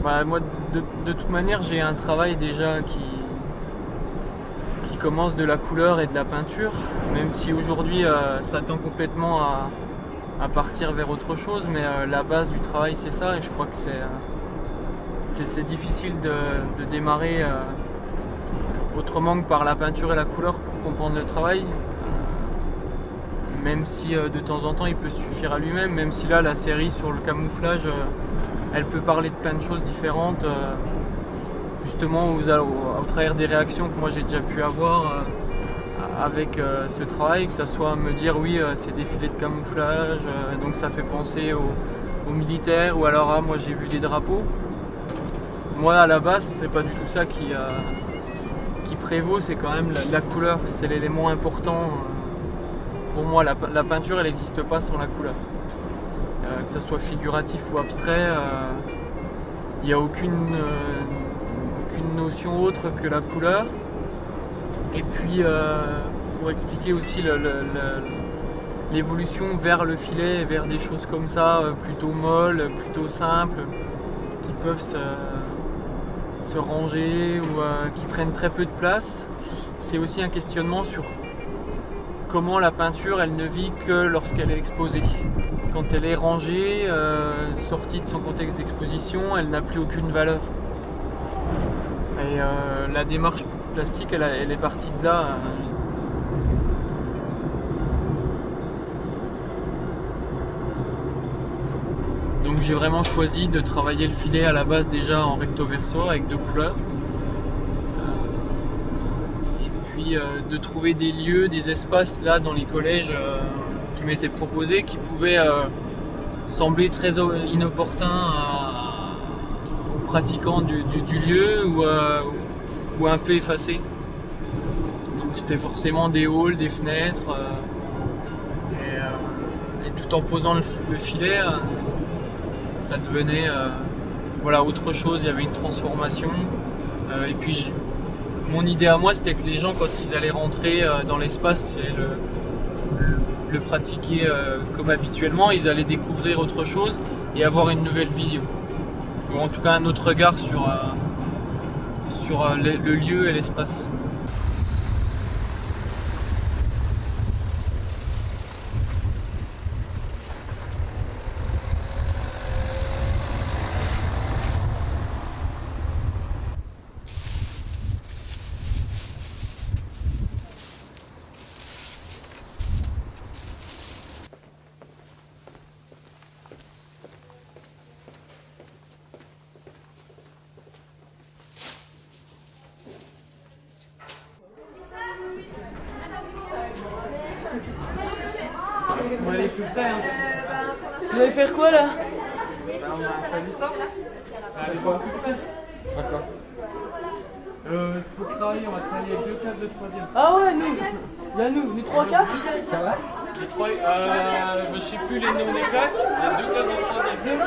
Moi, de toute manière, j'ai un travail déjà qui commence de la couleur et de la peinture, même si aujourd'hui ça tend complètement à partir vers autre chose, mais la base du travail c'est ça, et je crois que c'est difficile de démarrer autrement que par la peinture et la couleur pour comprendre le travail, même si de temps en temps il peut suffire à lui-même, même si là la série sur le camouflage elle peut parler de plein de choses différentes, justement au travers des réactions que moi j'ai déjà pu avoir avec ce travail, que ça soit me dire oui c'est des filets de camouflage, donc ça fait penser aux militaires, ou alors moi j'ai vu des drapeaux. Moi à la base c'est pas du tout ça qui prévaut, c'est quand même la couleur, c'est l'élément important. Pour moi la peinture elle n'existe pas sans la couleur, que ça soit figuratif ou abstrait, il n'y a aucune notion autre que la couleur. Et puis pour expliquer aussi l'évolution vers le filet et vers des choses comme ça, plutôt molles, plutôt simples, qui peuvent se ranger ou qui prennent très peu de place. C'est aussi un questionnement sur comment la peinture elle ne vit que lorsqu'elle est exposée. Quand elle est rangée, sortie de son contexte d'exposition, elle n'a plus aucune valeur. Et la démarche plastique, elle est partie de là. Donc j'ai vraiment choisi de travailler le filet à la base déjà en recto verso avec 2 couleurs. Et puis de trouver des lieux, des espaces là dans les collèges qui m'étaient proposés, qui pouvaient sembler très inopportuns aux pratiquants du lieu ou un peu effacés. Donc c'était forcément des halls, des fenêtres, et tout en posant le filet, ça devenait autre chose, il y avait une transformation. Et puis mon idée à moi c'était que les gens, quand ils allaient rentrer dans l'espace et le pratiquer comme habituellement, ils allaient découvrir autre chose et avoir une nouvelle vision, ou en tout cas un autre regard sur le lieu et l'espace. On va aller plus près. Vous allez faire quoi là? On a installé ça. Allez voir plus près. D'accord. Faut travailler, on va travailler avec 2 classes de 3e. Ah ouais, nous. Il y a nous 3, 4. Ça va? Je sais plus les noms des classes, il y a 2 classes de 3e.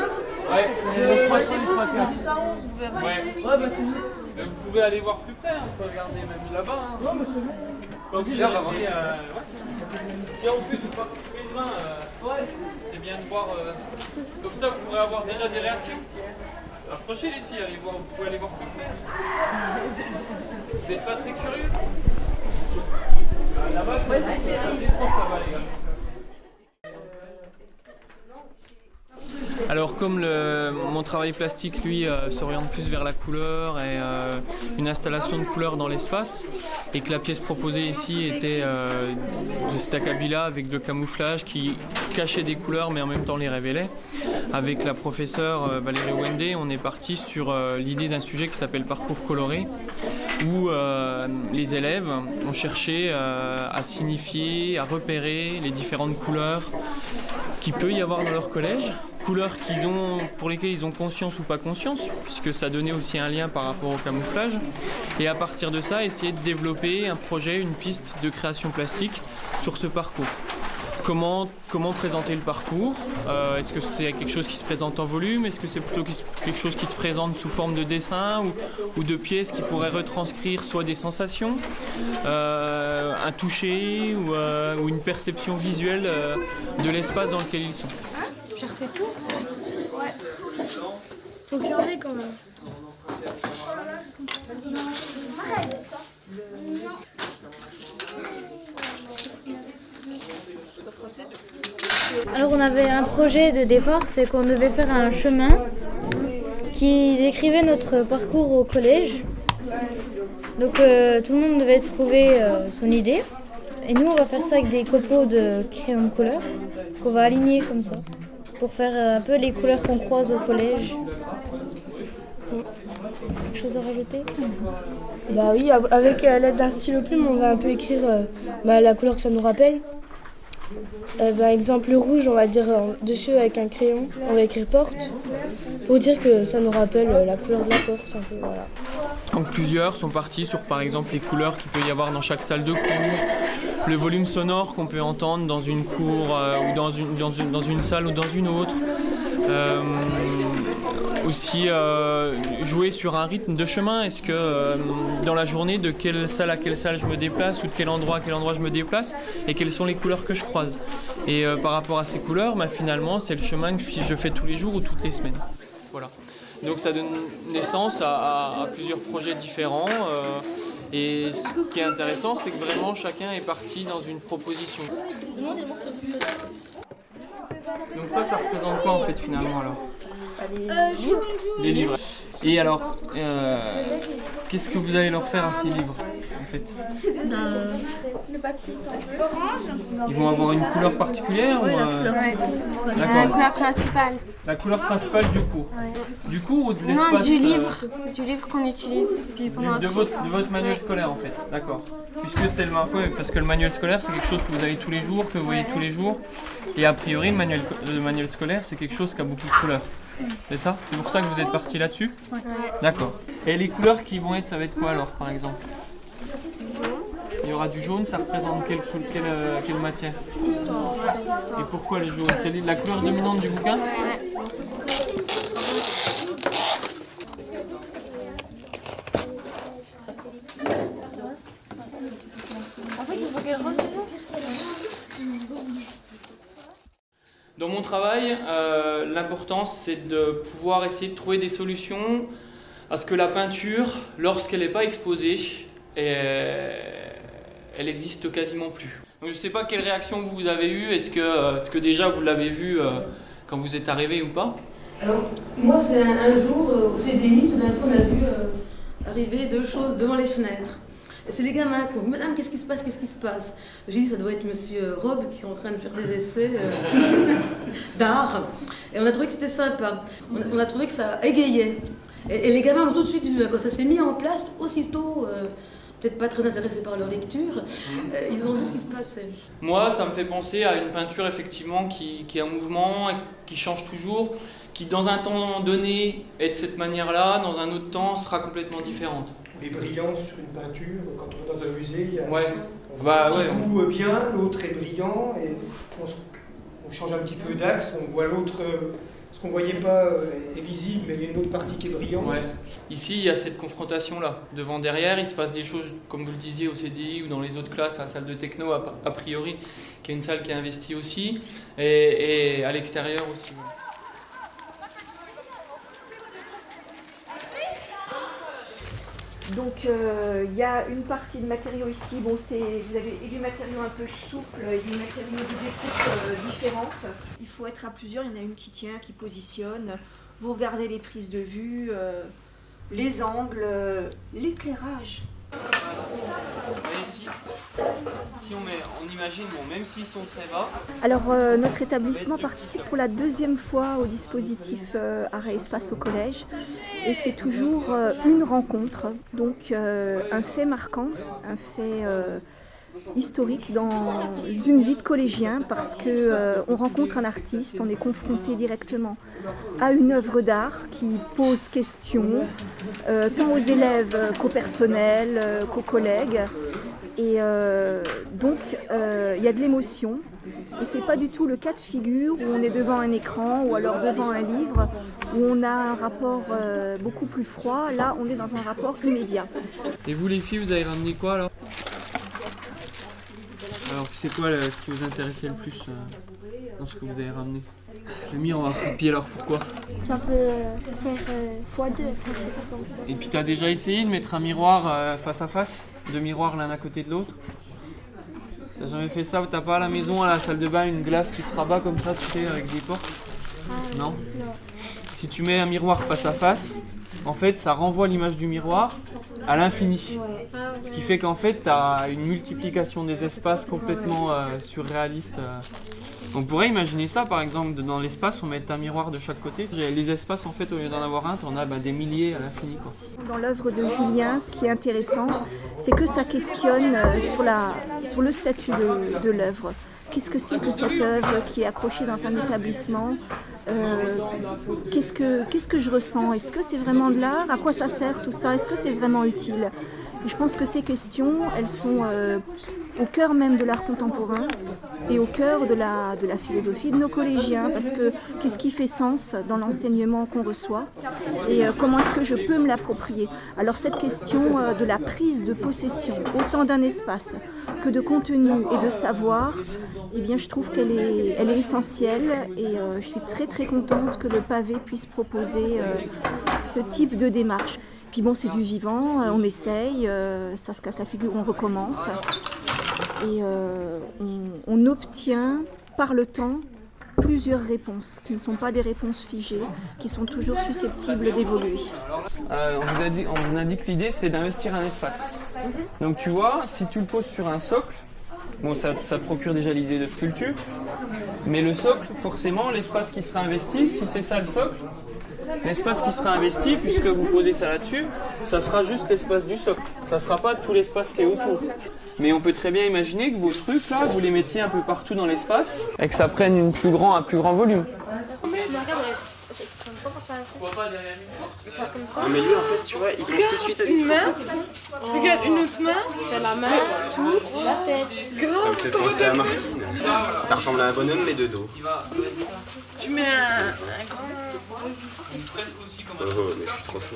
Ouais, les 3 classes, les 3 classes. Ouais, Bah c'est nous. vous pouvez aller voir plus près, on peut regarder même là-bas. Hein. Non mais c'est nous. Pas obligé de rester, Si en plus vous participez demain, c'est bien de voir. Comme ça, vous pourrez avoir déjà des réactions. Approchez les filles, allez voir, vous pouvez aller voir plus près. Vous n'êtes pas très curieux? Là-bas, ça défonce là-bas, les gars. Alors comme mon travail plastique lui s'oriente plus vers la couleur et une installation de couleur dans l'espace, et que la pièce proposée ici était de cet acabit-là avec de camouflage qui cachait des couleurs mais en même temps les révélait, avec la professeure Valérie Wendé, on est parti sur l'idée d'un sujet qui s'appelle parcours coloré, où les élèves ont cherché à signifier, à repérer les différentes couleurs qu'il peut y avoir dans leur collège, couleurs pour lesquelles ils ont conscience ou pas conscience, puisque ça donnait aussi un lien par rapport au camouflage, et à partir de ça, essayer de développer un projet, une piste de création plastique sur ce parcours. Comment présenter le parcours? Est-ce que c'est quelque chose qui se présente en volume? Est-ce que c'est plutôt quelque chose qui se présente sous forme de dessin ou de pièces qui pourraient retranscrire soit des sensations, un toucher ou une perception visuelle de l'espace dans lequel ils sont? J'ai refait tout? Ouais. Faut qu'il y en ait quand même. Alors on avait un projet de départ, c'est qu'on devait faire un chemin qui décrivait notre parcours au collège. Donc tout le monde devait trouver son idée. Et nous on va faire ça avec des copeaux de crayon de couleur qu'on va aligner comme ça pour faire un peu les couleurs qu'on croise au collège. Quelque chose à rajouter? Bah oui, avec l'aide d'un stylo plume, on va un peu écrire la couleur que ça nous rappelle. Par exemple, le rouge, on va dire dessus avec un crayon, on va écrire porte pour dire que ça nous rappelle la couleur de la porte. Un peu, voilà. Donc plusieurs sont partis sur par exemple les couleurs qu'il peut y avoir dans chaque salle de cours, le volume sonore qu'on peut entendre dans une cour ou dans une salle ou dans une autre. Aussi jouer sur un rythme de chemin. Est-ce que dans la journée, de quelle salle à quelle salle je me déplace ou de quel endroit à quel endroit je me déplace et quelles sont les couleurs que je croise. Et par rapport à ces couleurs, finalement, c'est le chemin que je fais tous les jours ou toutes les semaines. Voilà. Donc ça donne naissance à plusieurs projets différents. Et ce qui est intéressant, c'est que vraiment chacun est parti dans une proposition. Donc ça représente quoi en fait finalement alors? Les livres. Et alors, qu'est-ce que vous allez leur faire à ces livres en fait? Ils vont avoir une couleur particulière ou, La couleur principale. La couleur principale du cours. Du cours ou de l'espace? Non, du livre qu'on utilise. De votre manuel scolaire en fait, d'accord. Puisque c'est parce que le manuel scolaire c'est quelque chose que vous avez tous les jours, que vous voyez tous les jours. Et a priori le manuel scolaire c'est quelque chose qui a beaucoup de couleurs. C'est ça? C'est pour ça que vous êtes parti là-dessus? Ouais. D'accord. Et les couleurs qui vont être, ça va être quoi alors par exemple? Il y aura du jaune, ça représente quelle matière? Histoire. Et pourquoi le jaune? C'est la couleur dominante du bouquin? Dans mon travail, l'importance c'est de pouvoir essayer de trouver des solutions à ce que la peinture, lorsqu'elle n'est pas exposée, elle n'existe quasiment plus. Donc je ne sais pas quelle réaction vous avez eue, est-ce que déjà vous l'avez vu quand vous êtes arrivé ou pas? Alors, moi c'est un jour au CDI, tout d'un coup on a vu arriver deux choses devant les fenêtres. Et c'est les gamins qui ont dit « Madame, qu'est-ce qui se passe, qu'est-ce qui se passe ?» J'ai dit « Ça doit être Monsieur Rob qui est en train de faire des essais d'art. » Et on a trouvé que c'était sympa. On a trouvé que ça égayait. Et les gamins ont tout de suite vu, quand ça s'est mis en place, aussitôt, peut-être pas très intéressés par leur lecture, ils ont vu ce qui se passait. Moi, ça me fait penser à une peinture effectivement qui est en mouvement, qui change toujours, qui dans un temps donné est de cette manière-là, dans un autre temps sera complètement différente. Les brillances sur une peinture, quand on est dans un musée, il y a un goût bien, l'autre est brillant, et on change un petit peu d'axe, on voit l'autre, ce qu'on ne voyait pas est visible, mais il y a une autre partie qui est brillante. Ouais. Ici, il y a cette confrontation-là. Devant-derrière, il se passe des choses, comme vous le disiez, au CDI ou dans les autres classes, à la salle de techno, a priori, qui est une salle qui est investie aussi, et à l'extérieur aussi. Ouais. Donc il y a une partie de matériaux ici, vous avez du matériau un peu souple et du matériau de découpe différentes. Il faut être à plusieurs, il y en a une qui tient, qui positionne, vous regardez les prises de vue, les angles, l'éclairage. Ici, si on imagine, même s'ils sont très bas. Alors notre établissement participe pour la deuxième fois au dispositif Art et Espace au collège et c'est toujours une rencontre, donc un fait marquant, un fait historique dans une vie de collégien parce qu'on rencontre un artiste, on est confronté directement à une œuvre d'art qui pose question tant aux élèves qu'au personnel, qu'aux collègues. Et donc il y a de l'émotion et c'est pas du tout le cas de figure où on est devant un écran ou alors devant un livre où on a un rapport beaucoup plus froid. Là on est dans un rapport immédiat. Et vous les filles, vous avez ramené quoi alors? Alors c'est quoi ce qui vous intéressait le plus dans ce que vous avez ramené? Le miroir. Et puis alors pourquoi? Ça peut faire x2, je sais pas comment. Et puis t'as déjà essayé de mettre un miroir face à face? Deux miroirs l'un à côté de l'autre? T'as jamais fait ça? T'as pas à la maison, à la salle de bain, une glace qui se rabat comme ça, tu sais, avec des portes? Non? Si tu mets un miroir face à face, en fait ça renvoie l'image du miroir à l'infini. Ce qui fait qu'en fait tu as une multiplication des espaces complètement surréaliste. On pourrait imaginer ça par exemple, dans l'espace on met un miroir de chaque côté. Les espaces en fait au lieu d'en avoir un, tu en as des milliers à l'infini, quoi. Dans l'œuvre de Julien, ce qui est intéressant, c'est que ça questionne sur le statut de l'œuvre. Qu'est-ce que c'est que cette œuvre qui est accrochée dans un établissement? Qu'est-ce que je ressens? Est-ce que c'est vraiment de l'art? À quoi ça sert tout ça? Est-ce que c'est vraiment utile? Et je pense que ces questions, elles sont au cœur même de l'art contemporain et au cœur de la philosophie de nos collégiens, parce que qu'est-ce qui fait sens dans l'enseignement qu'on reçoit et comment est-ce que je peux me l'approprier? Alors cette question de la prise de possession, autant d'un espace que de contenu et de savoir, eh bien, je trouve qu'elle est essentielle et je suis très très contente que le pavé puisse proposer ce type de démarche. Puis bon, c'est du vivant, on essaye, ça se casse la figure, on recommence. Et on obtient par le temps plusieurs réponses, qui ne sont pas des réponses figées, qui sont toujours susceptibles d'évoluer. On vous a dit que l'idée c'était d'investir un espace. Donc tu vois, si tu le poses sur un socle, bon, ça procure déjà l'idée de sculpture, mais le socle, forcément, l'espace qui sera investi, si c'est ça le socle, l'espace qui sera investi, puisque vous posez ça là-dessus, ça sera juste l'espace du socle. Ça ne sera pas tout l'espace qui est autour. Mais on peut très bien imaginer que vos trucs, là, vous les mettiez un peu partout dans l'espace et que ça prenne un plus grand volume. Ah mais lui en fait tu vois il pense tout de suite à des trucs. Regarde une autre main, c'est la main, tout, la tête. Ça me fait penser à Martine. Ça ressemble à un bonhomme mais de dos. Tu mets un grand... Oh mais je suis trop fou.